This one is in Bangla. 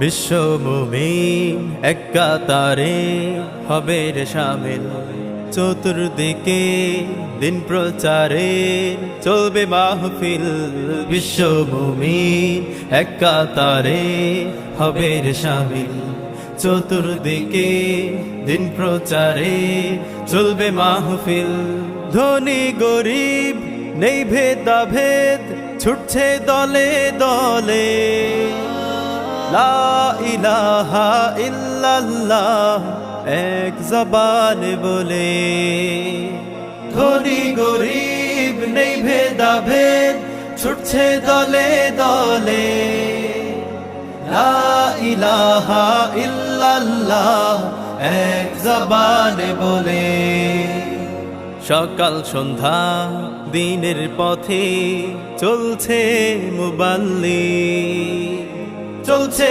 বিশ্ব মুমিন এক কাতারে হবে রে শামিল, চতুর্দিকে দিন প্রচারে চলবে মাহফিল। বিশ্ব মুমিন এক কাতারে হবে রে শামিল, চতুর্দিকে দিন প্রচারে চলবে মাহফিল। ধনী গরিব নেই ভেদাভেদ, ছুটছে দলে দলে লা ইলাহা ইল্লাল্লাহ এক জবানে বলে। ধনী গরিব নেই ভেদাভেদ, ছুটছে দলে দলে লা ইলাহা ইল্লাল্লাহ এক জবানে বলে। সকাল সন্ধ্যা দিনের পথে চলছে মুবাল্লিগ, চলছে